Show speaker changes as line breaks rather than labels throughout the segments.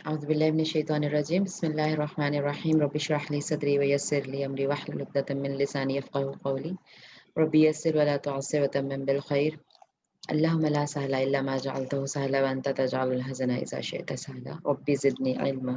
أعوذ بالله من الشيطان الرجيم بسم الله الرحمن الرحيم رب اشرح لي صدري ويسر لي أمري واحلل عقدة من لساني يفقهوا قولي ربي يسر ولا تعسر وتمم بالخير اللهم لا سهل إلا ما جعلته سهلا وأنت تجعل الحزن إذا شئت سهلا ربي زدني علما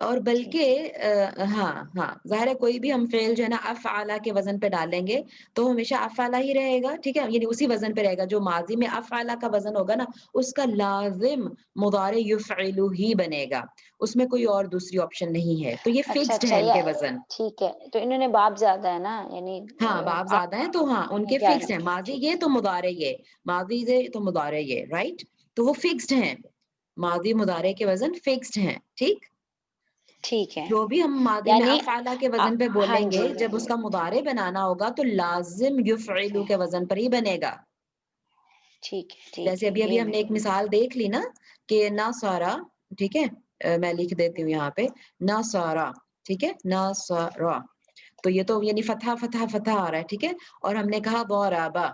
اور بلکہ ہاں ظاہر ہے کوئی بھی ہم فعل جو ہے نا افعلا کے وزن پہ ڈالیں گے تو ہمیشہ افعلا ہی رہے گا، ٹھیک ہے، یعنی اسی وزن پہ رہے گا. جو ماضی میں افعلا کا وزن ہوگا نا اس کا لازم مضارع یفعل ہی بنے گا، اس میں کوئی اور دوسری آپشن نہیں ہے. تو یہ
اچھا
فکسڈ
اچھا
ہے ان کے
یہ
وزن.
ٹھیک ہے، تو انہوں نے باب زیادہ ہے نا، یعنی
ہاں باب زیادہ ہیں تو ہاں ان کے
11
فکسڈ ہیں، ماضی
ٹھیک
یہ تو مضارع یہ، ماضی یہ تو مضارع یہ، رائٹ. تو وہ فکسڈ ہیں، ماضی مضارع کے وزن فکسڈ ہیں، ٹھیک.
ٹھیک ہے،
جو بھی ہم ماضی میں
یعنی
افعلا کے وزن پہ
ہاں
بولیں گے
جی
جب اس کا مضارع بنانا ہوگا تو لازم یفعلو کے وزن پر ہی بنے گا.
ٹھیک
جیسے
ہے
ابھی
یہ
ہم نے ایک مثال دیکھ لی نا کہ ناصارا، ٹھیک ہے، میں لکھ دیتی ہوں یہاں پہ ناصارا، ٹھیک ہے، ناصارا. تو یہ تو یعنی فتح فتح فتح آ رہا ہے، ٹھیک ہے. اور ہم نے کہا ضربا،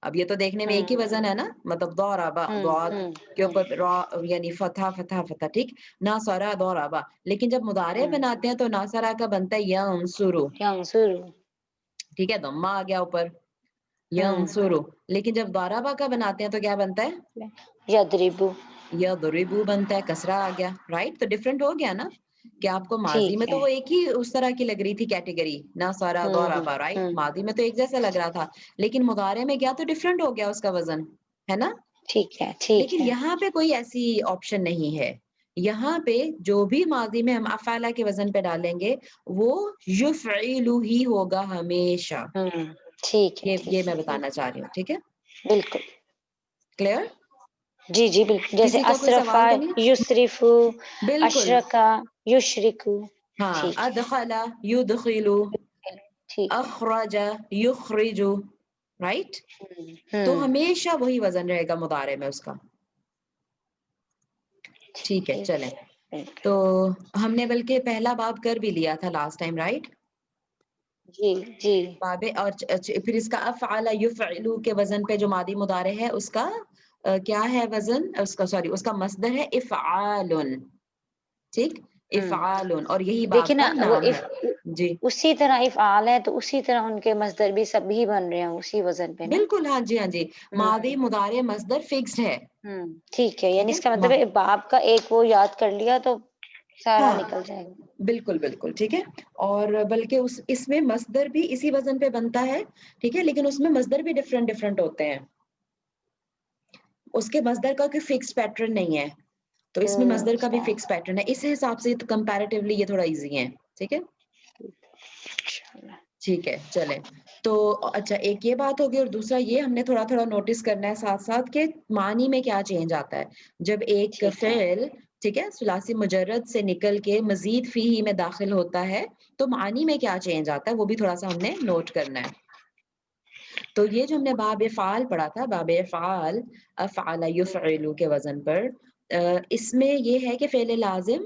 اب یہ تو دیکھنے میں ایک ہی وزن ہے نا، مطلب ضربا ضاد کے اوپر را یعنی فتح فتح فتح، ٹھیک. ناصرا ضربا، لیکن جب مضارع بناتے ہیں تو ناصرا کا بنتا ہے ینصرو،
ینصرو،
ٹھیک ہے، ضمہ آ گیا اوپر ینصرو. لیکن جب ضربا کا بناتے ہیں تو کیا بنتا ہے؟
یضربو،
یضربو بنتا ہے، کسرہ آ گیا، رائٹ. تو ڈفرنٹ ہو گیا نا کہ آپ کو ماضی میں
ٹھیک
تو
ہے،
وہ ایک ہی اس طرح کی لگ رہی تھی کیٹیگری ناصرا ضربا، رائٹ، ماضی میں تو ایک جیسا لگ رہا تھا، لیکن مضارع میں کیا تو ڈفرنٹ ہو گیا اس کا وزن، ہے نا.
ٹھیک ہے، ٹھیک
لیکن
ہے،
یہاں پہ کوئی ایسی آپشن نہیں ہے، یہاں پہ جو بھی ماضی میں ہم افعلا کے وزن پہ ڈالیں گے وہ یفعلو ہی ہوگا ہمیشہ.
ٹھیک ہے،
یہ
ٹھیک
میں
ہے،
بتانا چاہ رہی ہوں، ٹھیک ہے،
بالکل.
کلیئر.
جی جی بالکل، جیسے
کسی کا کوئی
اسرفا
سوال تو نہیں؟
یسرفو،
بالکل،
اشرکا یشرکو.
ہاں،
ٹھیک ہے،
ادخل یدخلو،
ٹھیک ہے،
اخرج یخرج، رائٹ. تو
ہوں
ہمیشہ وہی وزن رہے گا مضارع میں اس کا. ٹھیک ہے، چلیں. تو ہم نے بلکہ پہلا باب کر بھی لیا تھا لاسٹ ٹائم، رائٹ.
جی جی
باب اور پھر اس کا افعل یفعلو کے وزن پہ جو ماضی مضارع ہے اس کا کیا ہے وزن، اس کا سوری اس کا مصدر ہے افعال، ٹھیک،
ہوں
افعال، اور یہی
دیکھیں
باب
نا
کا
وہ
نام ہے. جی
اسی طرح افعال ہے تو اسی طرح ان کے مصدر بھی سب بھی بن رہے ہیں اسی وزن پہ نا.
بالکل، ہاں جی، ہاں جی، ماضی مضارع مصدر فکسڈ ہے.
ٹھیک ہے، یعنی اس کا مطلب
ما-
ہے باب کا ایک وہ یاد کر لیا تو سارا
ہاں
نکل جائے گا.
بالکل بالکل، ٹھیک ہے. اور بلکہ اس میں مصدر بھی اسی وزن پہ بنتا ہے، ٹھیک ہے، لیکن اس میں مصدر بھی ڈفرنٹ ڈفرنٹ ہوتے ہیں، اس کے مصدر کا کوئی فکس پیٹرن نہیں ہے. تو اس میں مصدر کا بھی
اچھا
فکس پیٹرن ہے، اس حساب سے کمپیریٹیولی یہ تھوڑا ایزی ہے، ٹھیک ہے. ٹھیک ہے، چلیں. تو اچھا ایک یہ بات ہوگی، اور دوسرا یہ ہم نے تھوڑا تھوڑا نوٹس کرنا ہے ساتھ ساتھ کہ معنی میں کیا چینج آتا ہے جب ایک
ٹھیک ہے،
فعل، ٹھیک ہے، ثلاثی مجرد سے نکل کے مزید فیہ میں داخل ہوتا ہے تو معنی میں کیا چینج آتا ہے وہ بھی تھوڑا سا ہم نے نوٹ کرنا ہے. تو یہ جو ہم نے باب افعال پڑھا تھا، باب افعال افعل یفعل کے وزن پر، اس میں یہ ہے کہ فعل لازم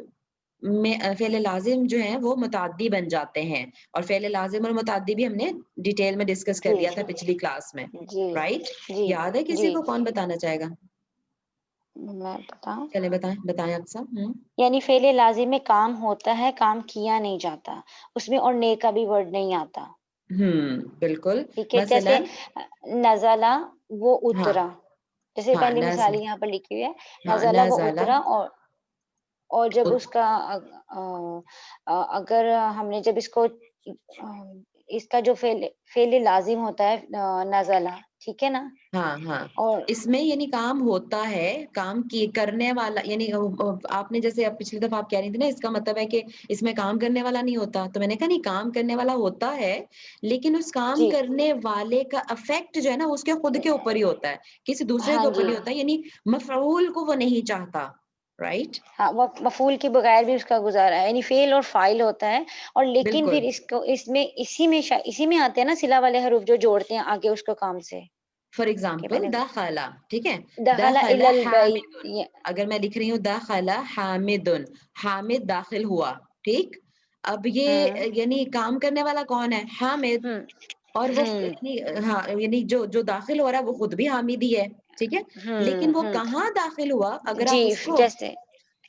میں فعل لازم جو ہیں وہ متعدی بن جاتے ہیں، اور فعل لازم اور متعدی بھی ہم نے ڈیٹیل میں ڈسکس کر
جی
لیا تھا پچھلی کلاس میں،
جی
رائٹ.
جی
یاد ہے کسی
جی
کو؟ کون بتانا چاہے گا؟
میں بتاؤں،
چلے بتائیں بتائیں اقصی.
یعنی فعل لازم میں کام ہوتا ہے، کام کیا نہیں جاتا، اس میں اور نے کا بھی ورڈ نہیں آتا.
بالکل.
ٹھیک ہے، جیسے
مثلاً
نزلہ وہ
ہاں
اترا، جیسے
ہاں
پہلی
نز
مثال یہاں پر لکھی ہوئی ہے،
ہاں
نزلہ وہ
نزلہ
اترا. اور جب اس کا اگر ہم نے جب اس کو اس کا جو فعل لازم ہوتا ہے نزلہ، ٹھیک ہے نا.
ہاں ہاں،
اور
اس میں یعنی کام ہوتا ہے، کام کی کرنے والا، یعنی آپ نے جیسے اب پچھلی دفعہ آپ کہہ رہی تھی نا اس کا مطلب ہے کہ اس میں کام کرنے والا نہیں ہوتا، تو میں نے کہا نہیں، کام کرنے والا ہوتا ہے لیکن اس کام
جی
کرنے والے کا افیکٹ جو ہے نا اس کے خود کے اوپر ہی ہوتا ہے، کسی دوسرے کے
ہاں
اوپر
جی
نہیں ہوتا، یعنی مفعول کو وہ نہیں چاہتا، رائٹ.
ہاں، وہ مفعول کے بغیر بھی اس کا گزارا ہے، یعنی فعل اور فاعل ہوتا ہے. اور لیکن
بالکل.
پھر اس کو اسی میں آتے ہیں نا صلہ والے حروف جو جوڑتے ہیں آگے اس کو کام سے.
فار
کہ میں
ایگزامپل
نے
دخل، ٹھیک ہے،
دخل
دخل
الی البیت،
حامد، اگر میں لکھ رہی ہوں دخل حامد، حامد داخل ہوا، ٹھیک. اب یہ یعنی کام کرنے والا کون ہے؟ حامد.
ہوں
اور وہ
ہوں
یعنی ہاں یعنی جو داخل ہو رہا ہے وہ خود بھی حامد ہی ہے، ٹھیک ہے، لیکن وہ
ہوں
کہاں داخل ہوا اگر
جی
آپ اس کو،
جیسے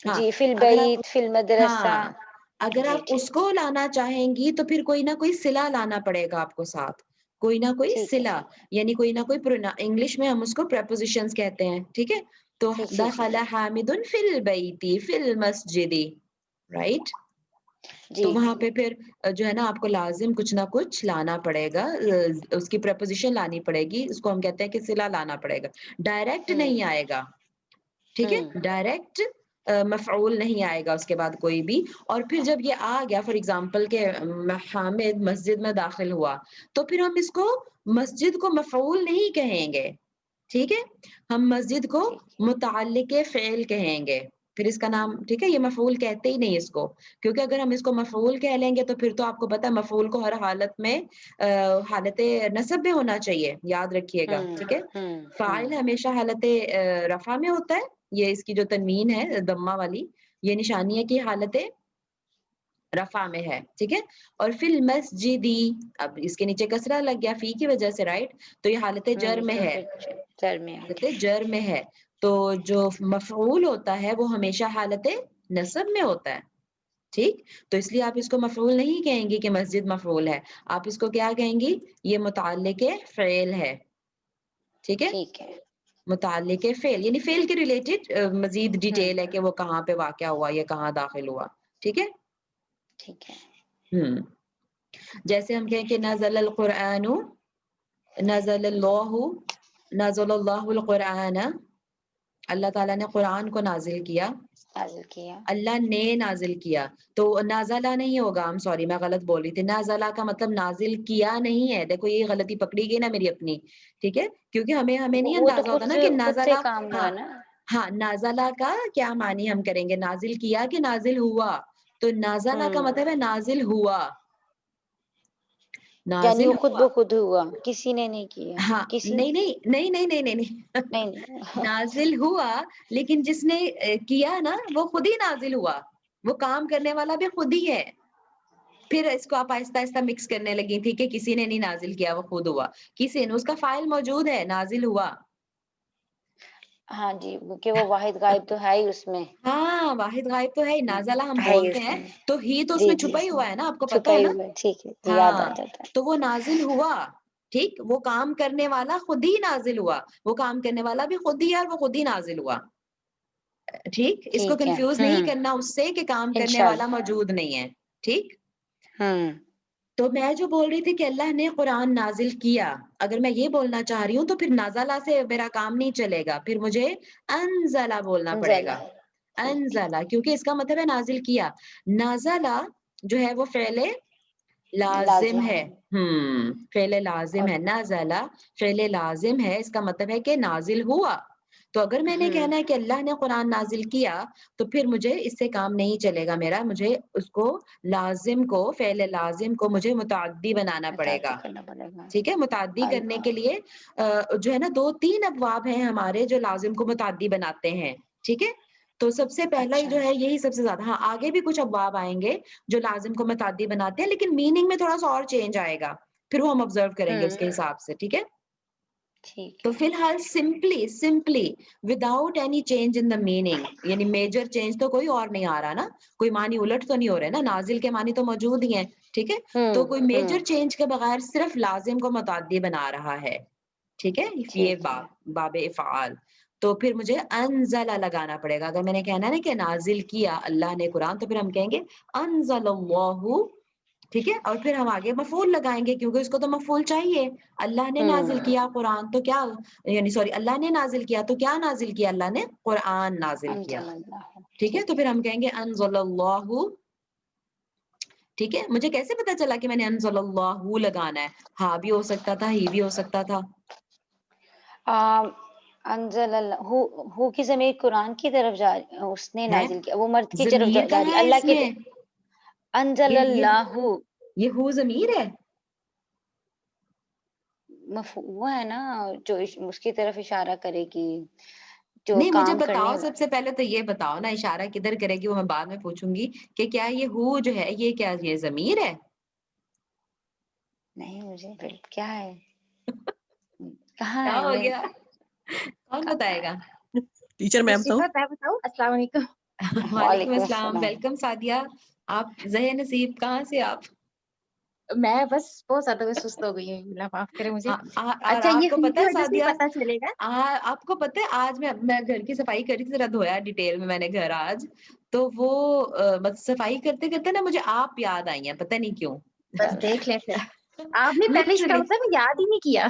ہاں
جی فی
اگر آپ،
البیت فی المدرسہ.
ہاں اگر
جی
آپ اس
ٹھیک
کو لانا چاہیں گی تو پھر کوئی نہ کوئی صلہ لانا پڑے گا آپ کو ساتھ، کوئی نہ کوئی
ٹھیک ہے
صلہ، یعنی کوئی نہ کوئی انگلش میں ہم اس کو پریپوزیشنز کہتے ہیں، ٹھیک ہے. تو
ٹھیک ٹھیک
دخل حامد فی البیت فی المسجد، رائٹ.
جی
تو وہاں پہ پھر جو ہے نا آپ کو لازم کچھ نہ کچھ لانا پڑے گا، اس کی پریپوزیشن لانی پڑے گی، اس کو ہم کہتے ہیں کہ صلہ لانا پڑے گا، ڈائریکٹ نہیں آئے گا، ٹھیک ہے، ڈائریکٹ مفعول نہیں آئے گا اس کے بعد کوئی بھی. اور پھر جب یہ آ گیا فار ایگزامپل کہ حامد مسجد میں داخل ہوا، تو پھر ہم اس کو مسجد کو مفعول نہیں کہیں گے، ٹھیک ہے، ہم مسجد کو متعلق فعل کہیں گے، پھر اس کا نام، ٹھیک ہے، یہ مفعول کہتے ہی نہیں اس کو، کیونکہ اگر ہم اس کو مفعول کہہ لیں گے تو پھر تو آپ کو پتا ہے مفعول کو ہر حالت میں حالت نصب میں ہونا چاہیے، یاد رکھیے گا، ٹھیک ہے. فاعل ہمیشہ حالت رفع میں ہوتا ہے، یہ اس کی جو تنوین ہے ضمہ والی، یہ نشانی ہے کہ حالت رفع میں ہے، ٹھیک ہے. اور فی المسجدی، اب اس کے نیچے کسرہ لگ گیا فی کی وجہ سے، رائٹ، تو یہ حالت جر میں
تو
ہے،
پھر جر میں آ
حالت
گیا.
جر میں ہے. تو جو مفعول ہوتا ہے وہ ہمیشہ حالت نصب میں ہوتا ہے، ٹھیک. تو اس لیے آپ اس کو مفعول نہیں کہیں گی کہ مسجد مفعول ہے، آپ اس کو کیا کہیں گی، یہ متعلق فعل ہے، ٹھیک ہے، متعلق فعل، یعنی فعل کے ریلیٹڈ مزید ڈیٹیل ہے کہ وہ کہاں پہ واقع ہوا، یہ کہاں داخل ہوا، ٹھیک ہے.
ٹھیک ہے.
جیسے ہم کہیں کہ نزل القرآن، نزل اللہ، نزل اللہ القرآن، اللہ تعالیٰ نے قرآن کو نازل کیا،
نازل کیا،
اللہ نے نازل کیا. تو نازلہ نہیں ہوگا، ہم سوری میں غلط بول رہی تھی، نازلہ کا مطلب نازل کیا نہیں ہے، دیکھو یہ غلطی پکڑی گئی نا میری اپنی، ٹھیک ہے، کیونکہ ہمیں نہیں
وہ تو
اندازہ ہوتا نا کہ
خود سے
نازلہ،
کام ہوا
ہاں
نا.
ہاں، نازلہ کا کیا معنی ہم کریں گے، نازل کیا کہ نازل ہوا. تو نازلہ کا مطلب ہے نازل ہوا،
یعنی
نازل
وہ خود
ہوا.
بخود ہوا، کسی نے نہیں کیا.
ہاں
کسی
نہیں نہیں نہیں نہیں نہیں نہیں نہیں
نہیں.
نازل ہوا، لیکن جس نے کیا نا وہ خود ہی نازل ہوا، وہ کام کرنے والا بھی خود ہی ہے. پھر اس کو آپ آہستہ آہستہ مکس کرنے لگی تھی کہ کسی نے نہیں نازل کیا وہ خود ہوا، کسی نے، اس کا فائل موجود ہے، نازل ہوا.
ہاں جی، کہ وہ واحد غائب تو ہے ہی اس میں.
ہاں واحد غائب تو ہے ہی، نازلہ ہم
ہے ہی
بولتے
اس
ہیں
میں.
تو ہی تو اس
جی
میں
جی،
چھپا ہی ہوا ہے نا، آپ کو پتا
چھپا
ہے
ہی
نا.
ہوا ہے. ٹھیک ہے، یاد آ
ہاں
جاتا ہے.
تو وہ نازل ہوا، ٹھیک، وہ کام کرنے والا خود ہی نازل ہوا، وہ کام کرنے والا بھی خود ہی ہے اور وہ خود ہی نازل ہوا، ٹھیک. اس کو
ٹھیک ہے.
کنفیوز نہیں کرنا اس سے کہ کام کرنے والا
انشاءاللہ.
موجود نہیں ہے، ٹھیک. تو میں جو بول رہی تھی کہ اللہ نے قرآن نازل کیا، اگر میں یہ بولنا چاہ رہی ہوں تو پھر نازلہ سے میرا کام نہیں چلے گا، پھر مجھے انزلہ بولنا پڑے
انزلہ.
گا،
ٹھیک.
انزلہ، کیونکہ اس کا مطلب ہے نازل کیا. نازلہ جو ہے وہ فعل لازم ہے، فعل لازم
اور
ہے. نازلہ فعل لازم ہے، اس کا مطلب ہے کہ نازل ہوا. تو اگر میں نے کہنا ہے کہ اللہ نے قرآن نازل کیا تو پھر مجھے اس سے کام نہیں چلے گا میرا، مجھے اس کو لازم کو، فعل لازم کو مجھے متعدی بنانا پڑے
متعدی
گا،
کرنا پڑے گا.
ٹھیک ہے. متعدی کرنے کے لیے جو ہے نا 2-3 ابواب ہیں ہمارے جو لازم کو متعدی بناتے ہیں، ٹھیک ہے. تو سب سے پہلا
اچھا.
جو ہے یہی سب سے زیادہ، ہاں آگے بھی کچھ ابواب آئیں گے جو لازم کو متعدی بناتے ہیں، لیکن میننگ میں تھوڑا سا اور چینج آئے گا، پھر وہ ہم آبزرو کریں گے اس کے حساب سے، ٹھیک ہے.
ٹھیک
تو
ہے.
فی الحال simply without any change in the meaning, یعنی میجر چینج تو کوئی اور نہیں آ رہا نا، کوئی معنی الٹ تو نہیں ہو رہے نا، نازل کے معنی تو موجود ہی ہیں، ٹھیک ہے. تو کوئی میجر چینج کے بغیر صرف لازم کو متعدی بنا رہا ہے، ٹھیک ہے. یہ
ٹھیک ہے.
باب افعال. تو پھر مجھے انزلہ لگانا پڑے گا، اگر میں نے کہنا ہے نا کہ نازل کیا اللہ نے قرآن، تو پھر ہم کہیں گے انزل اللہ، ٹھیک ہے. اور پھر ہم آگے مفعول لگائیں گے کیونکہ اس کو تو مفعول چاہیے. اللہ نے نازل کیا قرآن، تو کیا، یعنی سوری، اللہ نے نازل کیا تو کیا نازل کیا، اللہ نے قرآن نازل کیا،
انزل اللہ.
ٹھیک ہے. تو پھر ہم کہیں گے انزل اللہ، ٹھیک ہے. مجھے کیسے پتا چلا کہ میں نے انزل اللہ لگانا ہے، ہاں بھی ہو سکتا تھا، ہی بھی ہو سکتا تھا.
انزل اللہ، ہو کی ضمیر قرآن کی طرف جا رہی، اس نے
ہے
نازل کیا، وہ مرد کی طرف
ضمیر
جا رہی،
کہاں ہے
اللہ
اس
کی
میں،
انزل اللہ.
یہ ہو ضمیر ہے،
وہ ہے نا جو اس کی طرف اشارہ کرے گی، جو
نہیں مجھے
کام کرنے
بتاؤ، سب سے پہلے تو یہ بتاؤ نا اشارہ کدھر کرے گی، وہ میں بعد میں پوچھوں گی کہ کیا یہ ہو جو ہے یہ کیا، یہ ضمیر ہے.
نہیں مجھے کیا ہے، کہاں
کیا
ہے
ہو
میں،
گیا، کون بتائے گا.
ٹیچر میں بتاؤں؟
صفت ہے، بتاؤ. السلام علیکم.
وعلیکم السلام، ویلکم سعدیہ. آپ زہر نصیب، کہاں سے آپ؟
میں بس بہت زیادہ میں سست ہو گئی ہوں، اللہ معاف کرے مجھے.
اور
اچھا یہ
آپ کو
ہو
پتا
کی
ہے
وجہ سے ہی
سعدیہ،
پتا چلے گا.
آپ کو پتا ہے آج میں گھر کی صفائی کر رہی تھی، ذرا دھویا ڈیٹیل میں نے گھر آج، تو وہ بس صفائی کرتے کرتے نا مجھے آپ یاد آئی ہیں، پتہ نہیں کیوں.
بس دیکھ لیں پھر آپ نے پہلے اس کا
Literally.
مطلب یاد ہی نہیں کیا.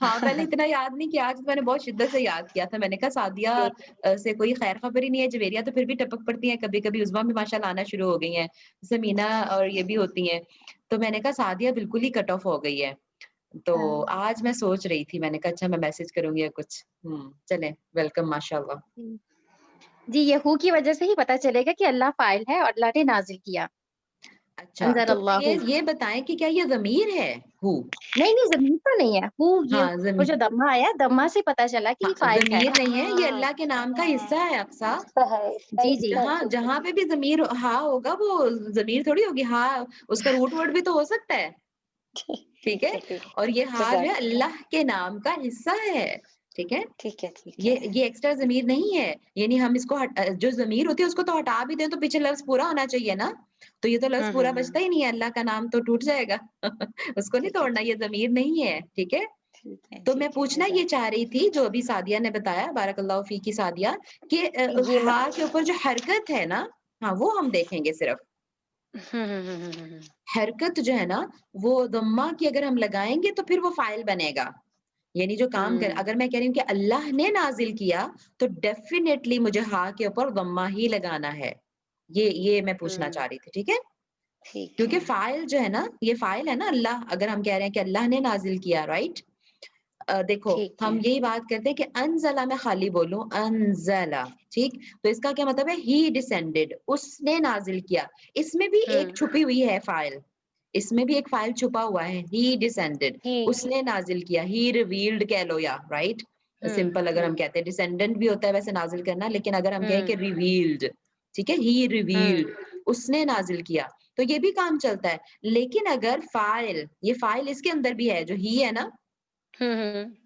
ہاں پہلے اتنا یاد نہیں کیا، آج میں نے بہت شدت سے یاد کیا تھا. میں نے کہا سعدیہ سے کوئی خیر خبر ہی نہیں ہے، جویریہ تو پھر بھی ٹپک پڑتی ہیں کبھی کبھی، عظمیٰ بھی ماشاءاللہ آنا شروع ہو گئی ہیں، سمینا اور یہ بھی ہوتی ہیں. تو میں نے کہا سعدیہ بالکل ہی کٹ آف ہو گئی ہے. تو آج میں سوچ رہی تھی، میں نے کہا اچھا میں میسج کروں گی یا کچھ. چلیں ویلکم ماشاءاللہ.
جی یہ ہو کی وجہ سے ہی پتا چلے گا کہ اللہ فاعل ہے اور اللہ نے نازل کیا.
اچھا
انزل
تو
اللہ.
یہ بتائیں کہ کیا یہ ضمیر ہے ہو؟
نہیں زمین پر نہیں ہے ہو،
ہاں
یہ وہ جو دمہ آیا دمہ سے پتا چلا کہ یہ فاعل ہے.
ضمیر نہیں ہے، یہ اللہ کے نام کا حصہ ہے. اقصا
جی جی
جہاں پہ بھی ضمیر ہاں ہوگا وہ ضمیر تھوڑی ہوگی. ہاں اس کا روٹ ورڈ بھی تو ہو سکتا ہے، ٹھیک ہے. اور یہ ہاں جو ہے اللہ کے نام کا حصہ ہے، ٹھیک ہے.
ٹھیک ہے
یہ ایکسٹرا ضمیر نہیں ہے، یعنی ہم اس کو جو ضمیر ہوتی ہے اس کو تو ہٹا بھی دیں تو پیچھے لفظ پورا ہونا چاہیے نا. تو یہ تو لفظ پورا بچتا ہی نہیں ہے، اللہ کا نام تو ٹوٹ جائے گا. اس کو نہیں توڑنا، یہ ضمیر نہیں ہے، ٹھیک ہے. تو میں پوچھنا یہ چاہ رہی تھی جو ابھی سعدیہ نے بتایا، بارک اللہ فیکی سعدیہ، کہ ہاں کے اوپر جو حرکت ہے نا، ہاں وہ ہم دیکھیں گے. صرف حرکت جو ہے نا وہ ضمہ کی اگر ہم لگائیں گے تو پھر وہ فاعل بنے گا. یعنی جو کام کر، اگر میں کہہ رہی ہوں کہ اللہ نے نازل کیا تو ڈیفینیٹلی مجھے ہاں کے اوپر ضمہ ہی لگانا ہے. یہ میں پوچھنا چاہ رہی تھی، ٹھیک ہے. کیونکہ فاعل جو ہے نا، یہ فاعل ہے نا اللہ، اگر ہم کہہ رہے ہیں کہ اللہ نے نازل کیا، رائٹ. دیکھو ہم یہی بات کرتے ہیں کہ انزلہ میں خالی بولوں، انزلہ، ٹھیک. تو اس کا کیا مطلب ہے؟ ہی ڈسینڈڈ، اس نے نازل کیا. اس میں بھی ایک چھپی ہوئی ہے فاعل، اس میں بھی ایک فاعل چھپا ہوا ہے. ہی ڈسینڈڈ، اس نے نازل کیا. ہی ریویلڈ کہہ لو یا رائٹ سمپل اگر ہم کہتے ہیں. ڈسینڈنٹ بھی ہوتا ہے ویسے نازل کرنا، لیکن اگر ہم کہیں کہ ریویلڈ، ٹھیک ہے، ہی ریویلڈ، اس نے نازل کیا، تو یہ بھی کام چلتا ہے. لیکن اگر فاعل، یہ فاعل اس کے اندر بھی ہے، جو ہی ہے نا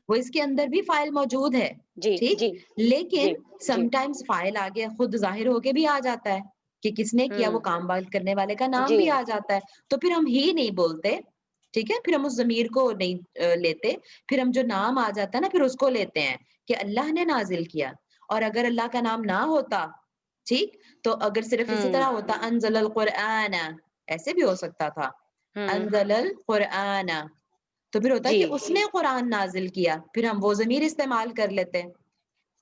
وہ اس کے اندر بھی فاعل موجود ہے، ٹھیک. لیکن سم ٹائمز فاعل آگے خود ظاہر ہو کے بھی آ جاتا ہے کہ کس نے کیا، وہ کام کرنے والے کا نام بھی آ جاتا ہے. تو پھر ہم ہی نہیں بولتے، ٹھیک ہے. پھر ہم اس ضمیر کو نہیں لیتے، پھر ہم جو نام آ جاتا ہے نا پھر اس کو لیتے ہیں کہ اللہ نے نازل کیا. اور اگر اللہ کا نام نہ ہوتا، ٹھیک، تو اگر صرف اسی طرح ہوتا انزل القرآن، ایسے بھی ہو سکتا تھا انزل القرآن، تو پھر ہوتا ہے کہ اس نے قرآن نازل کیا، پھر ہم وہ ضمیر استعمال کر لیتے.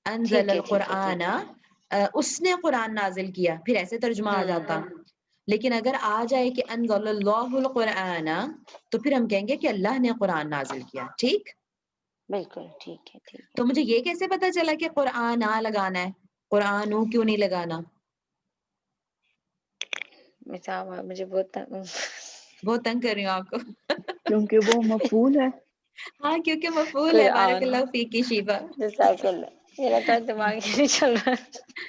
انزل القرآن، اس نے قرآن نازل کیا، پھر ایسے ترجمہ آ جاتا. لیکن اگر آ جائے کہ انزل اللہ القرآن، تو پھر ہم کہیں گے کہ اللہ نے قرآن نازل کیا، ٹھیک.
بالکل ٹھیک ہے.
تو مجھے یہ کیسے پتا چلا کہ قرآن لگانا ہے، قرآن کیوں نہیں لگانا؟
مجھے بہت
تنگ کر رہی ہوں آپ کو.
کیونکہ وہ مفعول ہے.
ہاں کیونکہ مفعول ہے. بارک اللہ فیکی شیبہ.
میرا تو دماغ ہی نہیں چل رہا.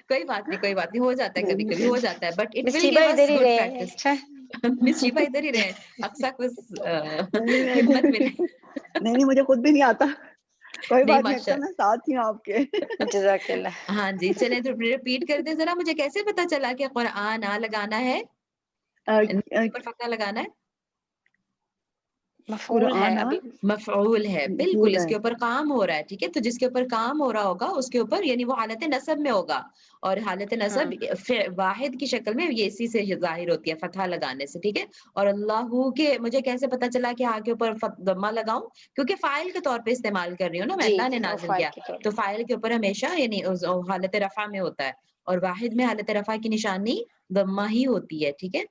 کوئی بات نہیں، ہو جاتا ہے کبھی کبھی، ہو جاتا ہے. بٹ اٹ ول
مصیبہ
گیو
ادھر
اس
ہی
گڈ
رہے.
پریکٹس.
اچھا
مس شیبہ ادھر ہی رہے، اکثر کچھ
نہیں
ہمت ملے.
نہیں مجھے خود بھی نہیں آتا. کوئی
نہیں
بات نہیں،
ماشاء،
اکثر میں ساتھ ہی ہوں آپ کے.
جزاک اللہ.
ہاں جی چلیں تو ریپیٹ کر دیں ذرا، مجھے کیسے پتا چلا کہ قرآن لگانا ہے، پر فتح لگانا ہے؟
مفعول ہے
قرآن
ابھی.
مفعول ہے، بالکل.
مفعول
اس
ہے.
کے اوپر کام ہو رہا ہے، ٹھیک ہے. تو جس کے اوپر کام ہو رہا ہوگا اس کے اوپر، یعنی وہ حالت نصب میں ہوگا. اور حالت نصب واحد کی شکل میں یہ اسی سے ظاہر ہوتی ہے، فتحہ لگانے سے، ٹھیک ہے. اور اللہ کے مجھے کیسے پتا چلا کہ ہاں کے اوپر ضمہ لگاؤں؟ کیونکہ فاعل کے طور پہ استعمال کر رہی ہوں نا میں، اللہ نے نازل کیا، تو فاعل کے اوپر ہمیشہ یعنی حالت رفع میں ہوتا ہے، اور واحد میں حالت رفع کی نشانی ضمہ ہی ہوتی ہے، ٹھیک ہے.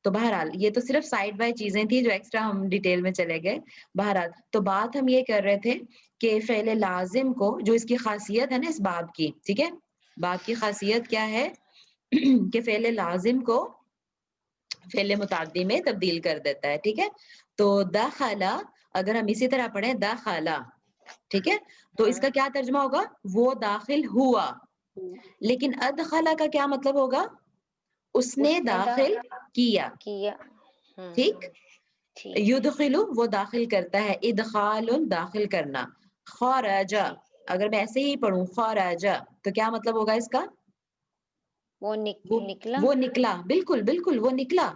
تو بہرحال یہ تو صرف سائڈ بائی چیزیں تھیں جو ایکسٹرا ہم ڈیٹیل میں چلے گئے. بہرحال تو بات ہم یہ کر رہے تھے کہ فعل لازم کو، جو اس کی خاصیت ہے نا اس باب کی، ٹھیک ہے، باب کی خاصیت کیا ہے کہ فعل لازم کو فعل متعدی میں تبدیل کر دیتا ہے، ٹھیک ہے. تو دخل، اگر ہم اسی طرح پڑھیں دخل، ٹھیک ہے، تو اس کا کیا ترجمہ ہوگا؟ وہ داخل ہوا. لیکن ادخلا کا کیا مطلب ہوگا؟ اس نے داخل کیا، ٹھیک. یدخلو وہ داخل کرتا ہے، ادخال داخل کرنا. خرج، اگر میں ایسے ہی پڑھوں خرج تو کیا مطلب ہوگا اس کا؟
وہ نکلا.
وہ نکلا، بالکل بالکل وہ نکلا.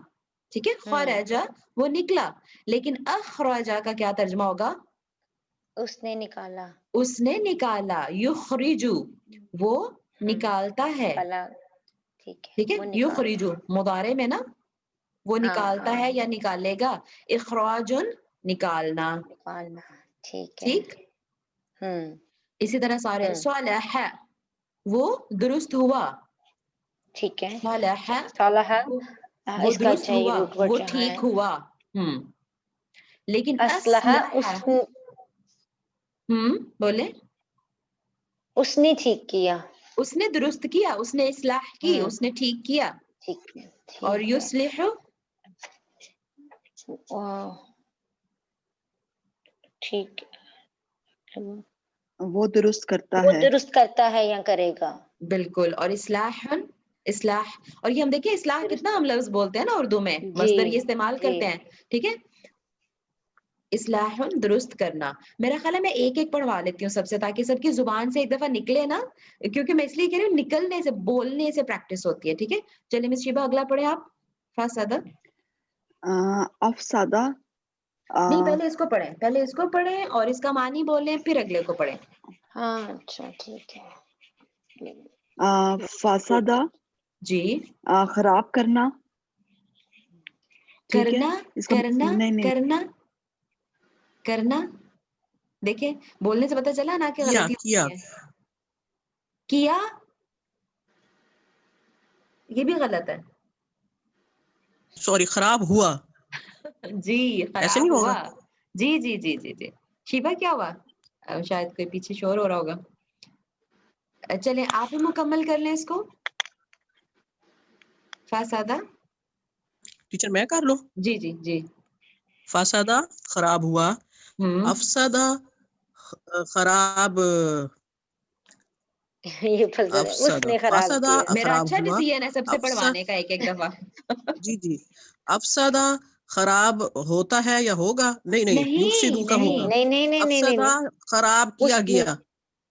ٹھیک ہے. خرجا وہ نکلا, لیکن اخرجا کا کیا ترجمہ ہوگا؟
اس نے نکالا.
اس نے نکالا. یخرجو وہ نکالتا ہے.
نکالا.
ٹھیک ہے.
وہ نکال.
یخرجو مضارع میں نا, وہ
ہاں
نکالتا ہے یا نکالے گا. اخراجن نکالنا.
نکالنا. ٹھیک ہے.
ٹھیک. اسی طرح سارے.
ہوں.
صالح وہ درست ہوا.
ٹھیک ہے.
صالح
صالح
وہ
اس کا
درست
اچھا ہی
ہوا,
روٹ ورڈ
وہ
جہاں
ٹھیک
ہے.
ہوا. لیکن
اسلحہ
بولے
اس نے ٹھیک کیا.
اس نے درست کیا, اس نے اصلاح کی, اس نے ٹھیک کیا.
ٹھیک ہے.
اور
ٹھیک ہے.
یصلح
ٹھیک ہے.
وہ درست کرتا
وہ
ہے.
درست کرتا ہے یا کرے گا.
بالکل. اور اصلاح, اور یہ ہم دیکھیں اصلاح
درست.
کتنا ہم لفظ بولتے ہیں نا اردو میں,
جی
مصدر یہ استعمال
جی.
کرتے ہیں. ٹھیک ہے. اصلاح درست کرنا. میرا خیال ہے میں ایک ایک پڑھوا لیتی ہوں سب سے, تاکہ سب کی زبان سے ایک دفعہ نکلے نا, کیونکہ میں اس لیے کہہ رہی ہوں نکلنے سے, بولنے سے پریکٹس ہوتی ہے. ٹھیک ہے. چلیے مس شیبہ اگلا پڑھیں آپ. فاسدہ
افسادہ.
نہیں, پہلے اس کو پڑھیں, پہلے اس کو پڑھیں اور اس کا معنی بولیں, پھر اگلے کو پڑھیں.
ہاں اچھا ٹھیک ہے.
فاسدہ
جی.
خراب کرنا. ٹھیک ہے.
کرنا
اس کا
کرنا
نہیں
کرنا کرنا. دیکھیں بولنے سے پتہ چلا نا کہ غلطی
کیا
ہوتی ہے. کیا یہ بھی غلط ہے.
سوری خراب ہوا.
جی
ایسے
خراب
نہیں ہوگا.
ہوا. جی جی جی جی جی. شیبہ کیا ہوا؟ شاید کوئی پیچھے شور ہو رہا ہوگا. چلیں آپ ہی مکمل کر لیں اس کو. فاسدہ.
ٹیچر میں کر لوں.
جی جی جی.
فاسدہ خراب ہوا. افسدہ خراب.
یہ فضل ہے. اس
افسدہ
نے خراب
فاسدہ
کیا.
میرا
خراب
اچھا
ہوا.
ڈیسیژن ہے سب سے
افسد
پڑھوانے کا ایک ایک دفعہ.
جی جی. افسدہ خراب ہوتا ہے یا ہوگا. نہیں یفسدو کا ہوگا.
نہیں نہیں نہیں نہیں نہیں
افسدہ
نہیں.
خراب کیا گیا.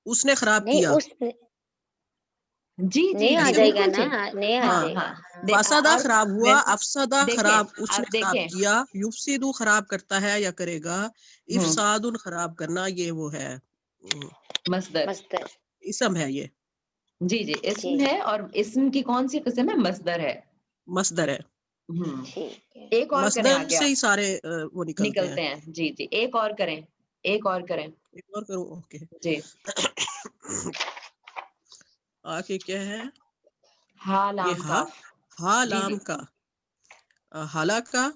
اس نے خراب
نہیں
کیا.
اس نے
جی جی
نہیں آ
جی
جائے گا
بالکل
نا.
ٹھیک.
نہیں آ
ہاں
جائے
ہاں.
گا.
فاسدہ
اور
خراب ہوا. افسدہ
دیکھیں
خراب اس نے
آپ
خراب
دیکھیں.
کیا. یفسدو خراب کرتا ہے یا کرے گا. افساد خراب کرنا یہ وہ ہے
مصدر.
مصدر.
اسم ہے یہ.
جی جی اسم
ٹھیک
ہے. اور اسم کی کون سی قسم ہے؟ مصدر ہے.
مصدر ہے.
ٹھیک ہے.
ایک اور کریں
مصدر
آگے
سے
آپ.
ہی سارے وہ
نکلتے ہیں. جی جی ایک اور کریں. ایک اور کریں.
ایک اور کروں. اوکے.
جی.
آگے کیا ہے؟
ہا
یہ
لام کاف. جی جی
لام کا. ہلاکا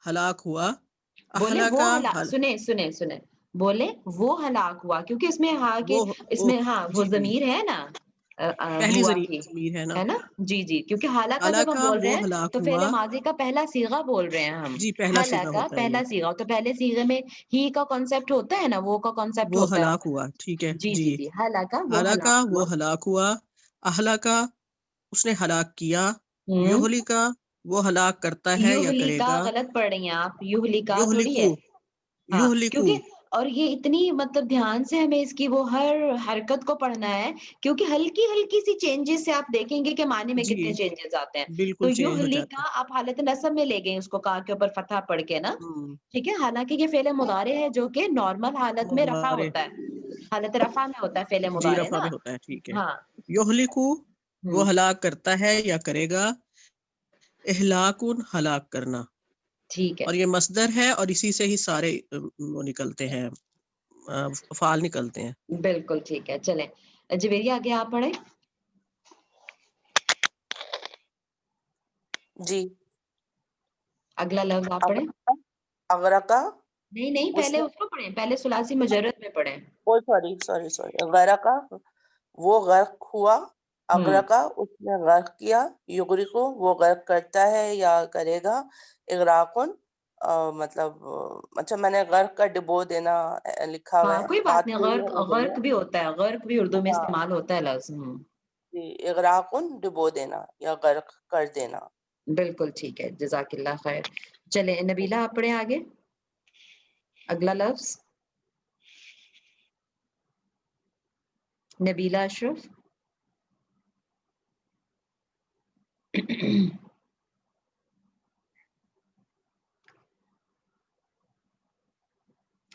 ہلاک ہوا.
بولے وہ
اہلکا
سنیں بولے وہ ہلاک ہوا, کیونکہ اس میں ہا کے اس میں ہاں وہ
جی جی
ضمیر ہے نا
پہلی
ہوا کی,
ضمیر ہے نا.
جی جی. کیونکہ حالہ جب ہم
ہلاکا
بول رہے
وہ
ہیں
ہلاک
تو
ہوا.
فعل ماضی کا پہلا صیغہ بول رہے ہیں ہم.
جی پہلا صیغہ
حالہ
ہوتا ہے یہ.
پہلا صیغہ, تو پہلے صیغے میں ہی کا کانسیپٹ ہوتا ہے نا, وہ کا کانسیپٹ
وہ
ہوتا ہے.
ہلاک ہوا. ٹھیک ہے
جی
جی.
جی جی. حالہ وہ
ہلاکا
ہلاک
وہ
ہوا.
ہلاک ہوا. اہلکا اس نے ہلاک کیا.
ہوں.
یہلکا وہ ہلاک کرتا ہے یا کرے
یہلکا
گا.
غلط پڑھ رہی ہیں آپ. یہلکا تھوڑی
یہلکو
ہے. ہاں
یہلکو.
کیونکہ اور یہ اتنی مطلب دھیان سے ہمیں اس کی وہ ہر حرکت کو پڑھنا ہے, کیونکہ ہلکی ہلکی سی چینجز سے آپ دیکھیں گے کہ معنی میں
جی
کتنے چینجز آتے ہیں. تو
بالکل چینج ہو جاتا
یہلکا آپ حالت نصب میں لے گئے اس کو کا کے اوپر فتح پڑھ کے نا.
ہے.
ٹھیک ہے. حالانکہ یہ فعل مضارع ہے جو کہ نارمل حالت میں رفع
مضارع
ہوتا ہے, حالت رفع میں ہوتا ہے فعل
جی
مضارع
رفع
نا.
میں ہوتا ہے. ٹھیک ہے.
ہاں.
یہلکو وہ ہلاک کرتا ہے یا کرے گا. اہلاکن ہلاک کرنا.
ٹھیک ہے.
اور یہ مصدر ہے اور اسی سے ہی سارے وہ نکلتے ہیں, فعال نکلتے ہیں.
بالکل ٹھیک ہے. چلیں جویری آگے آپ پڑھیں.
جی.
اگلا لفظ آپ پڑھیں.
اغرقا
نہیں
اس
پہلے
نے
اس کو پڑھیں, پہلے ثلاثی مجرد میں پڑھیں.
سوری غرقا وہ غرق ہوا. اغرقا اس نے غرق کیا. یغرقو وہ غرق کرتا ہے یا کرے گا. اغراقن مطلب اچھا میں نے غرق کا ڈبو دینا لکھا ہوا
ہاں
ہے.
کوئی بات
بات
نہیں.
صحیح ہے اردو میں.
غرق بھی ہوتا ہے, غرق بھی اردو میں
ہاں
استعمال ہوتا ہے لفظ.
جی. اغراقن ڈبو دینا یا غرق کر دینا.
بالکل ٹھیک ہے. جزاک اللہ خیر. چلیں نبیلہ آپ پڑھیں آگے اگلا لفظ. نبیلہ اشرف.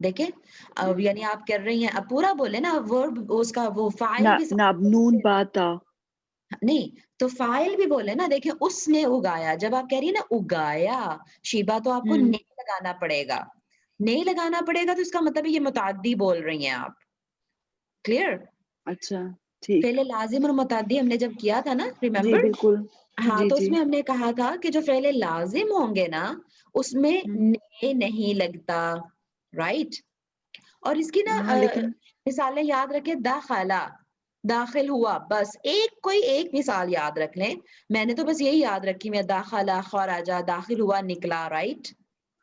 دیکھیں اب یعنی آپ کر رہی ہیں, اب پورا بولے نا ورب اس کا وہ فاعل بھی
ناب نون باتا
نہیں تو فائل بھی بولے نا. دیکھیں اس نے اگایا, جب آپ کہہ رہی ہیں نا اگایا شیبا تو آپ کو
ہوں
نہیں لگانا پڑے گا, نہیں لگانا پڑے گا تو اس کا مطلب یہ متعدی بول رہی ہیں آپ. کلیئر؟
اچھا ٹھیک
فعل لازم اور متعدی ہم نے جب کیا تھا نا
جی
ریممبر,
بالکل
ہاں
جی
تو اس
جی
میں ہم نے کہا تھا کہ جو فعل لازم ہوں گے نا اس میں
ہوں
نے نہیں لگتا, رائٹ. اور اس کی نا
ہاں لیکن
مثالیں یاد رکھیں, داخلہ داخل ہوا, بس کوئی ایک مثال یاد رکھ لیں. میں نے تو بس یہی یاد رکھی, میں داخلہ خرجا داخل ہوا نکلا, رائٹ.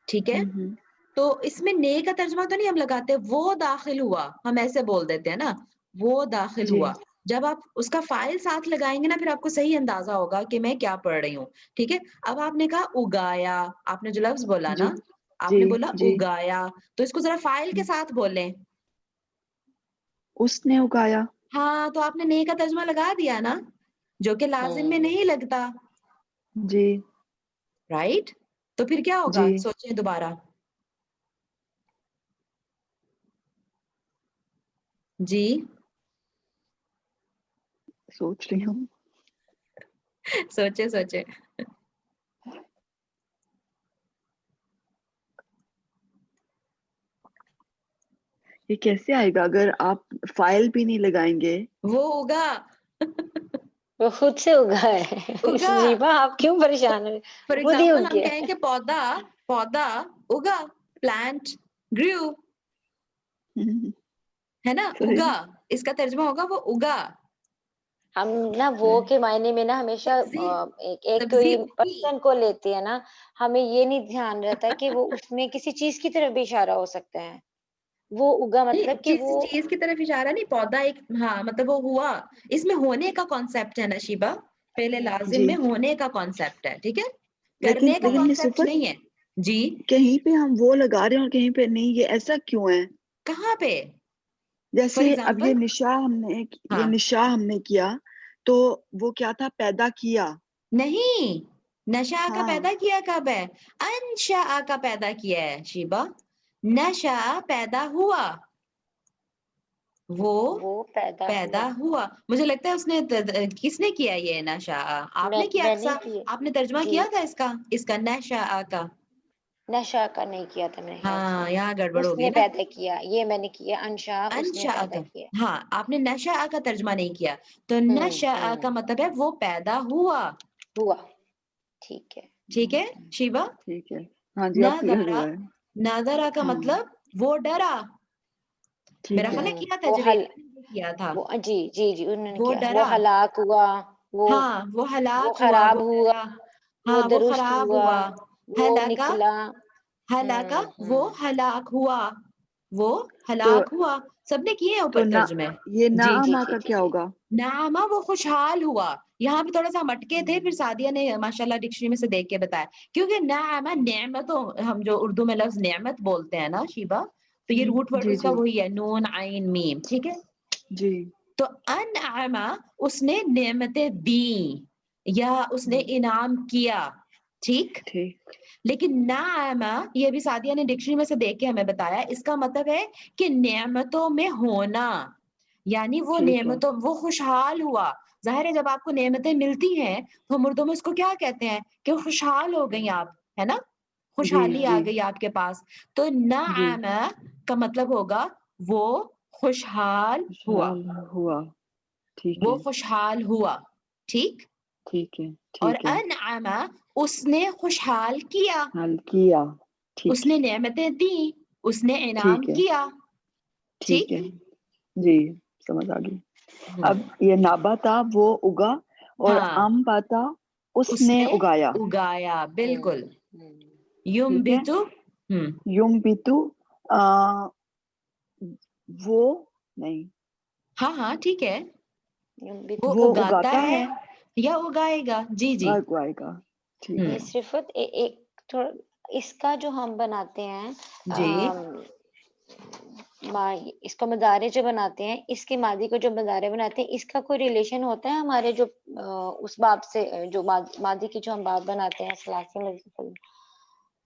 ٹھیک ہے,
ہوں
تو اس میں نے کا ترجمہ تو نہیں ہم لگاتے, وہ داخل ہوا, ہم ایسے بول دیتے ہیں نا, وہ داخل
جی
ہوا. جب آپ اس کا فائل ساتھ لگائیں گے نا پھر آپ کو صحیح اندازہ ہوگا کہ میں کیا پڑھ رہی ہوں. ٹھیک ہے, اب آپ نے کہا اگایا, آپ نے جو لفظ بولا
جی
نا, آپ
جی
نے بولا
جی
اگایا, تو اس کو ذرا فائل کے ساتھ بولیں.
اس نے اگایا
ہاں تو آپ نے کا ترجمہ لگا دیا نا, جو کہ لازم میں نہیں لگتا,
جی
رائٹ. تو پھر کیا ہوگا,
جی
سوچیں دوبارہ. جی
سوچ رہی ہوں.
سوچے سوچے.
یہ کیسے آئے گا اگر آپ فائل بھی نہیں لگائیں گے؟
وہ ہوگا
وہ خود سے اگا ہے.
اگا.
شیبا آپ کیوں پریشان ہیں,
فار
خود ہی
ایگزامپل
اگ
ہم
گیا.
کہیں کہ پودا اگا, پلانٹ گریو, ہے نا,
صحیح
اگا, اس کا ترجمہ ہوگا وہ اگا.
ہم نا وہ کے معنی میں نا ہمیشہ
سبزی
ایک
سبزی
کوئی
اگی.
پرسن کو لیتے ہیں نا, ہمیں یہ نہیں دھیان رہتا کہ وہ اس میں کسی چیز کی طرف بھی اشارہ ہو سکتا ہے. وہ اگا مطلب کہ وہ
چیز کی طرف اشارہ نہیں, پودا ایک, ہاں مطلب وہ ہوا, اس میں ہونے کا کانسیپٹ ہے نا شیبا, پہلے لازم
جی
میں ہونے کا کانسیپٹ ہے, ٹھیک ہے,
لیکن
کرنے کا کانسیپٹ
صفت
نہیں ہے. جی
کہیں پہ ہم وہ لگا رہے ہیں اور کہیں پہ نہیں, یہ ایسا کیوں ہے؟
کہاں پہ؟ فار
جیسے اب
ایگزامپل
یہ
ہاں
نشا ہم نے کیا تو وہ کیا تھا, پیدا کیا.
نہیں, نشا کا
ہاں
پیدا کیا کب ہے, انشا کا پیدا کیا ہے شیبا. نشا پیدا ہوا, وہ پیدا ہوا. مجھے لگتا ہے اس نے کس نے کیا یہ نشا, آپ نے کیا,
میں نہیں کی
آپ نے ترجمہ
جی,
کیا تھا اس کا نشا کا.
نشا کا نہیں کیا تھا میرے خیال سے,
ہاں یہاں گڑبڑ
اس
ہوگی
نے
نا,
پیدا کیا, یہ میں نے کیا, انشا اس نے
انشاء
پیدا
کا,
کیا.
ہاں آپ نے نشا کا ترجمہ نہیں کیا, تو نشا
ہوں
کا مطلب ہے وہ پیدا ہوا.
ہوا, ٹھیک ہے.
ٹھیک ہے شیبا.
ٹھیک ہے, ہاں جی اب کلیئر ہوا ہے.
نادرا کا
ہوں
مطلب وہ ڈرا. میرا
ٹھیک ہے
خیال ہے کیا تھا
وہ
جویریہ نے کیا تھا,
وہ جی جی جی انہوں نے
وہ
کیا, وہ
ڈرا.
ہلاک ہوا,
ہاں وہ ہلاک ہوا, وہ
خراب ہوا,
ڈرا,
وہ
ہاں وہ
درست
خراب ہوا.
وہ
ہلاکا,
نکلا.
ہلاکا وہ ہلاک ہوا, وہ
تو
ہلاک ہوا. سب نے کیے ہیں
تو
اوپر
نہ
ترجمے.
یہ
جی
جی
نعمہ
جی
کا
جی
کیا
جی
ہوگا؟
نعمہ وہ خوشحال ہوا. یہاں پہ تھوڑا سا ہم اٹکے تھے, پھر سعدیہ نے ماشاءاللہ ڈکشنری میں سے دیکھ کے بتایا, کیونکہ نعمہ نعمتوں, ہم جو اردو میں لفظ نعمت بولتے ہیں نا شیبا, تو یہ روٹ ورڈ
جی
اس کا
جی
وہی ہے, نون عین میم, ٹھیک ہے.
جی
تو انعمہ اس نے نعمتیں دی یا اس نے انعام کیا, ٹھیک. لیکن نعمہ یہ بھی سعدیہ نے ڈکشنری میں سے دیکھ کے ہمیں بتایا, اس کا مطلب ہے کہ نعمتوں میں ہونا, یعنی وہ
ٹھیک ہے
نعمتوں, وہ خوشحال ہوا. ظاہر ہے جب آپ کو نعمتیں ملتی ہیں تو ہم اردو میں اس کو کیا کہتے ہیں کہ خوشحال ہو گئی آپ, ہے نا,
جی
خوشحالی آ
جی
گئی آپ کے پاس. تو
جی
نعمہ کا مطلب ہوگا وہ خوشحال ہوا,
خوشحال ہوا. ٹھیک
وہ
ہے
خوشحال ہوا, ٹھیک.
ٹھیک ہے
اور
ٹھیک ہے.
انعمہ اس نے خوشحال کیا,
حل کیا.
اس
ٹھیک
نے نعمتیں دی, اس نے انعام
ٹھیک ہے
کیا,
ٹھیک ہے. جی سمجھ آ گئی. اب
ہوں
یہ نابا تھا وہ اگا, اور
ہاں
امبا تھا اس نے اگایا.
اگایا, بالکل. یم
ٹھیک
بھی
ہے.
تو
یم بیتو وہ نہیں,
ہاں ہاں ٹھیک ہے, وہ اگاتا ہے یا اگائے گا. جی جی
کو آئے گا. ٹھیک ہے.
صرفت ایک تھوڑا اس کا جو ہم بناتے ہیں,
جی
اس کا مضارع جو بناتے ہیں, اس کے ماضی کو جو مضارع بناتے ہیں, اس کا کوئی ریلیشن ہوتا ہے ہمارے جو اس باب سے, جو ماضی کی جو ہم باب بناتے ہیں ثلاثی میں,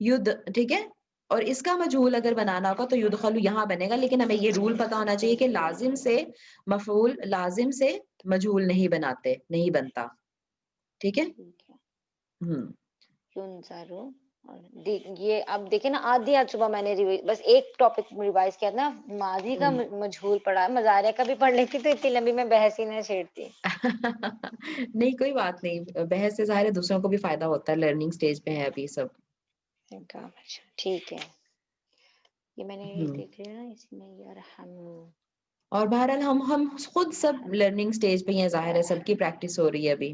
یدھ, ٹھیک ہے, اور اس کا مجہول اگر بنانا ہوگا تو یدخلو یہاں بنے گا, لیکن ہمیں یہ رول پتا ہونا چاہیے کہ لازم سے مفعول, لازم سے مجہول نہیں بناتے, نہیں بنتا, ٹھیک ہے.
ٹھیک ہے.
ہم
ینظرو, اور یہ اب دیکھیں نا, آدھی آج صبح میں نے بس ایک ٹاپک ریوائز کیا تھا نا, ماضی کا مجہول پڑھا, مضارع کا بھی پڑھ لیتی تو اتنی لمبی میں بحث ہی نہ چھیڑتی.
نہیں کوئی بات نہیں, بحث سے ظاہر ہے دوسروں کو بھی فائدہ ہوتا ہے, لرننگ سٹیج پہ ہے ابھی سب.
اچھا ٹھیک ہے, یہ میں نے دیکھ لیا نا اس میں یار ہم,
اور بہرحال ہم خود سب لرننگ سٹیج پہ ہیں, ظاہر ہے سب کی پریکٹس ہو رہی ہے ابھی.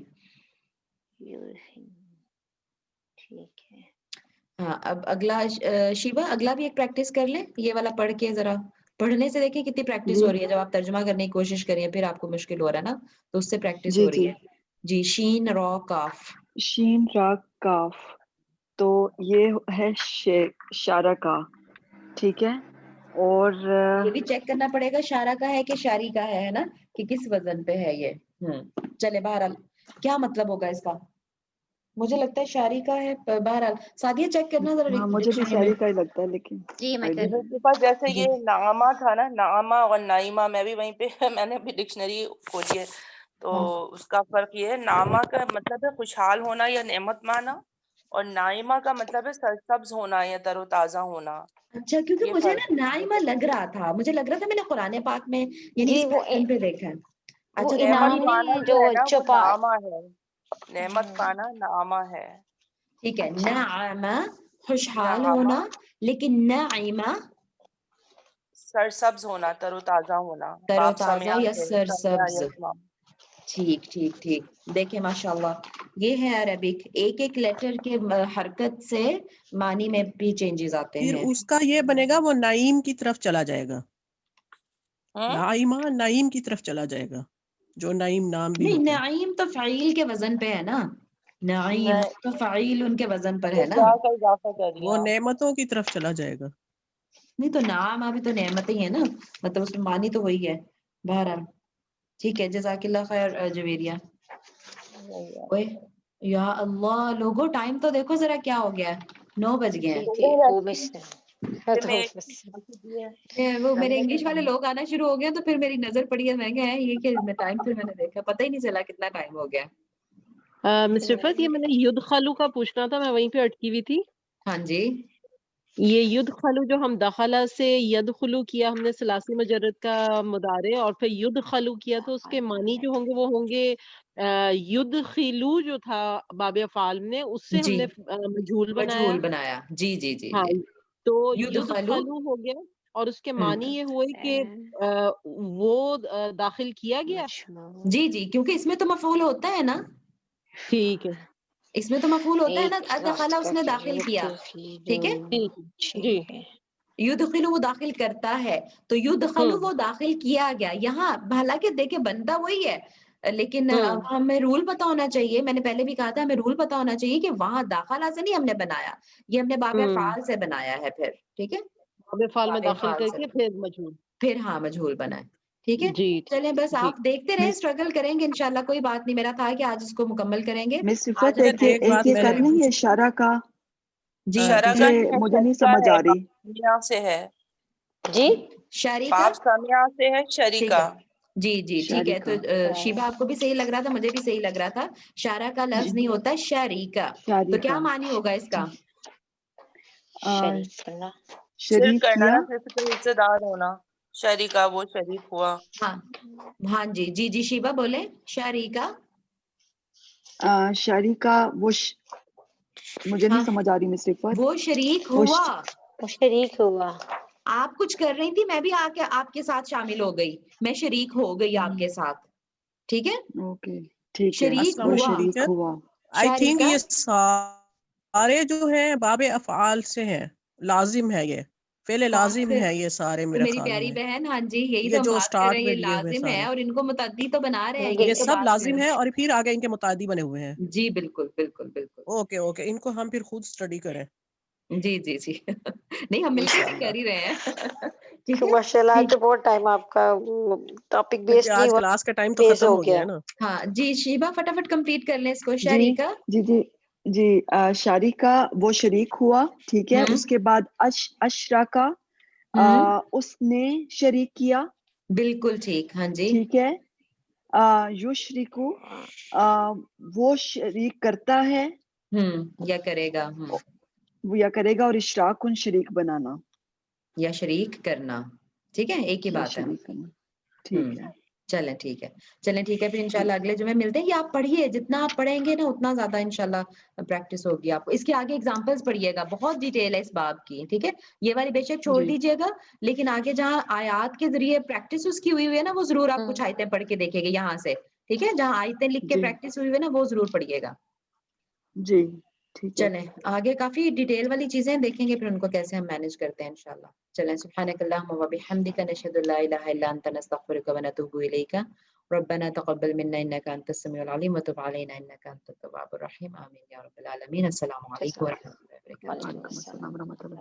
ٹھیک ہے.
ہاں, اب اگلا شیبا, اگلا بھی ایک پریکٹس کر لیں, یہ والا پڑھ کے ذرا, پڑھنے سے دیکھیں کتنی پریکٹس
جی
ہو رہی ہے, جب آپ ترجمہ کرنے کی کوشش کریے پھر آپ کو مشکل ہو رہا ہے نا, تو اس سے پریکٹس
جی
ہو رہی
جی.
ہے. جی, شین را کاف.
شین را کاف, تو یہ ہے شارہ کا, ٹھیک ہے. اور
یہ بھی چیک کرنا پڑے گا شارہ کا ہے کہ شاری کا ہے نا, کہ کس وزن پہ ہے یہ. چلے بہرحال کیا مطلب ہوگا اس کا, مجھے لگتا ہے شاری کا ہے. بہرحال سعدیہ چیک کرنا ذرا
ہاں مجھے بھی
ڈکشنری میں.
شاعری کا ہی لگتا ہے, لیکن
جی میں کر
میرے پاس جیسے
جی
یہ نعمہ تھا نا, نعمہ اور نائمہ, میں بھی وہیں پہ میں نے بھی ڈکشنری کھولی ہے, تو
ہاں,
اس کا فرق یہ ہے, نعمہ کا مطلب ہے خوشحال ہونا یا نعمت مانا, اور نائمہ کا مطلب ہے سرسبز ہونا یا تر و تازہ ہونا.
اچھا, کیونکہ
یہ
مجھے
فرق
نا نائمہ لگ رہا تھا, مجھے لگ رہا تھا میں نے قرآن پاک میں یعنی
جی
اس پیٹرن پہ دیکھا ہے.
وہ
اچھا, تو
نعمت
انعام
نائمہ,
پانا
نہیں ہے
جو ہے نا وہ
چپا.
نعمہ ہے, نعمت پانا نعمہ ہے.
ٹھیک ہے,
اچھا
نعمہ خوشحال
نعمہ
ہونا, لیکن نعیمہ
سرسبز ہونا, تر و تازہ ہونا.
تر و
باب
تازہ
سمیا
یا
سے, سمیا
سرسبز.
یسما.
ٹھیک ٹھیک ٹھیک, دیکھیں ماشاء اللہ, یہ ہے عربک, ایک ایک لیٹر کے حرکت سے معنی میں بھی چینجز آتے
پھر
ہیں.
اس کا یہ بنے گا, وہ نعیم کی طرف چلا جائے گا, نائمہ نعیم کی طرف چلا جائے گا, جو نعیم نام بھی
نہیں,
ہوتا ہے.
نعیم تو فعیل کے وزن پہ ہے نا, نعیم تو فعیل ان کے وزن پر ہے نا.
کیا کا اضافہ کر
وہ
دیا.
نعمتوں کی طرف چلا جائے گا.
نہیں تو نعم ابھی تو نعمت ہی ہے نا, مطلب اس میں معنی تو وہی ہے. بہرحال ٹھیک ہے, جزاک اللہ خیر جویریہ. اوئے یا اللہ, لوگوں ٹائم تو دیکھو ذرا کیا ہو گیا ہے, 9 بج گئے ہیں.
ٹھیک ہے, وہ مس
وہ میرے انگلش والے لوگ آنا شروع ہو گئے تو پھر میری نظر پڑی ہے, میں کہا ہے یہ کہ میں ٹائم, پھر میں نے دیکھا پتہ ہی نہیں چلا کتنا ٹائم ہو گیا.
مس رفعت, یہ میں نے یدخلو کا پوچھنا تھا, میں وہیں پہ اٹکی ہوئی تھی.
ہاں جی,
یہ یدخلو جو ہم دخلہ سے یدخلو کیا ہم نے ثلاثی مجرد کا مضارع, اور پھر یدخلو کیا تو اس کے معنی جو ہوں گے وہ ہوں گے یدخلو جو تھا باب افعال میں, اس سے ہم
جی
نے مجہول بنایا.
مجہول بنایا. جی جی جی
ہاں,
جی,
تو
یدخلو.
یدخلو ہو گیا, اور اس کے معنی یہ ہوئے کہ وہ داخل کیا گیا.
جی جی, کیونکہ اس میں تو مفعول ہوتا ہے نا,
ٹھیک ہے,
اس میں تو مفعول ہوتا ہے نا,
ایک
ادخلا اس نے داخل کیا, ٹھیک ہے.
ٹھیک جی.
یدخلو وہ داخل کرتا ہے, تو یدخلو وہ داخل کیا گیا. یہاں حالانکہ دیکھیں بندہ وہی ہے, لیکن ہمیں رول پتا ہونا چاہیے, میں نے پہلے بھی کہا تھا ہمیں رول پتا ہونا چاہیے کہ وہاں داخلہ سے نہیں ہم نے بنایا, یہ ہم نے باب افعال سے بنایا ہے پھر, ٹھیک ہے,
باب افعال میں
باب
داخل
افعال
کر
سے
کے پھر مجہول.
پھر ہاں مجہول بنا ہے, ٹھیک ہے.
جی
چلیں بس
جی.
آپ دیکھتے رہیں, اسٹرگل کریں گے انشاءاللہ, کوئی بات نہیں. میرا تھا کہ آج اس کو مکمل کریں گے.
مس
آج
رفعت,
ہم
ایک
بات
یہ
میں
کر
نے
لیں, یہ
پوچھی.
شارہ کا
جی
شرح کا نہیں ہے,
مجھے نہیں
شریکہ
سمجھ
ہے,
آ رہی.
سمیا سے ہے,
جی
شاری کا,
باب سمیا سے ہے,
ٹھیک
شریکہ.
ہے. جی جی ٹھیک ہے, تو
شاریکہ,
شیبہ آپ کو بھی صحیح لگ رہا تھا, مجھے بھی صحیح لگ رہا تھا. شارع کا لفظ نہیں ہوتا, شریکہ. تو کیا
شاریکہ,
معنی ہوگا اس کا؟
شریک کرنا,
شرک
شریک
کرنا
کیا,
نا, کسی کا حصے دار ہونا. شریکہ وہ شریک ہوا.
ہاں ہاں جی جی جی, شیبہ بولیں. شریکہ,
شاریکہ وہ مجھے نہیں
ہاں
سمجھ آ رہی مس رفعت.
وہ شریک
وہ
ہوا.
وہ شریک ہوا.
آپ کچھ کر رہی تھی, میں بھی آ کے آپ کے ساتھ شامل ہو گئی, میں شریک ہو گئی آپ کے ساتھ, ٹھیک ہے.
اوکے ٹھیک ہے,
شریک
السلام
وہ
ہوا.
علیکم
شریک
ٹیچر.
ہوا.
آئی تھنک
شاریکہ,
یہ سارے جو ہیں باب افعال سے ہیں, لازم ہے, یہ فعل
کون
لازم
سے؟
ہے یہ سارے
تو
میرے
میری
خیال
پیاری
میں.
بہن, ہاں جی یہی تو
یہ
ہم
جو
بات کر رہے
اسٹارٹ
ہیں,
میں
یہ
لیے ہوئے
لازم ہے,
سارے,
اور ان کو متعدی تو بنا رہے ہیں,
یہ
یہی تو
سب
بات
لازم
ہے.
ہے, اور پھر آگے ان کے متعدی بنے ہوئے ہیں.
جی بالکل بالکل بالکل.
اوکے اوکے, ان کو ہم پھر خود اسٹڈی کریں.
جی جی جی, نہیں ہم مل کے بھی
انشاءاللہ.
کر ہی رہے ہیں. ٹھیک ہے,
ماشاء اللہ, آج
ٹھیک.
تو بہت ٹائم آپ کا ٹاپک
کیونکہ
بیسڈ نہیں
آج
ہوا,
کلاس کا ٹائم تو
بیس
ختم
ہو
ہو گیا
گیا.
ہے نا.
ہاں جی, شیبہ فٹافٹ کمپلیٹ کر لیں اس کو.
جی
شریکہ,
جی جی جی شاریکا وہ شریک ہوا، ٹھیک ہے،
ہم
اس کے بعد اشراکا اس نے شریک کیا،
بالکل ٹھیک، ہاں جی،
ٹھیک ہے، یشرکو وہ شریک کرتا ہے
یا کرے گا،
وہ یا کرے گا، اور اشراکن شریک بنانا،
یا شریک کرنا، ٹھیک ہے، ایک ہی
یا
بات ہے۔
شریک کرنا، ٹھیک ہے،
چلیں ٹھیک ہے، چلیں ٹھیک ہے، پھر انشاءاللہ اگلے جمعے ملتے ہیں۔ یہ آپ پڑھیے، جتنا آپ پڑھیں گے نا اتنا زیادہ انشاءاللہ پریکٹس ہوگی آپ کو۔ اس کے آگے اگزامپلس پڑھیے گا، بہت ڈیٹیل ہے اس باب کی، ٹھیک ہے، یہ والی بے شک چھوڑ
جی
دیجیے گا، لیکن آگے جہاں آیات کے ذریعے پریکٹس اس کی ہوئی ہوئی ہے نا، وہ ضرور آپ کچھ آیتیں پڑھ کے دیکھیں گے یہاں سے، ٹھیک ہے، جہاں آیتیں لکھ کے
جی
پریکٹس ہوئی ہوئی ہے نا وہ ضرور پڑھیے گا۔
جی ٹھیک ہے،
چلیں آگے کافی ڈیٹیل والی چیزیں دیکھیں گے، پھر ان کو کیسے ہم مینج کرتے ہیں انشاءاللہ۔ چلیں سبحانک اللہم و بحمدک، نشہد ان لا الہ الا انت، نستغفرک و نتوب الیک، ربنا تقبل منا انک انت السمیع العلیم وتب علینا انک انت التواب الرحیم، آمین یا رب العالمین۔ السلام علیکم و رحمۃ اللہ وبرکاتہ۔
وعلیکم السلام ورحمۃ اللہ۔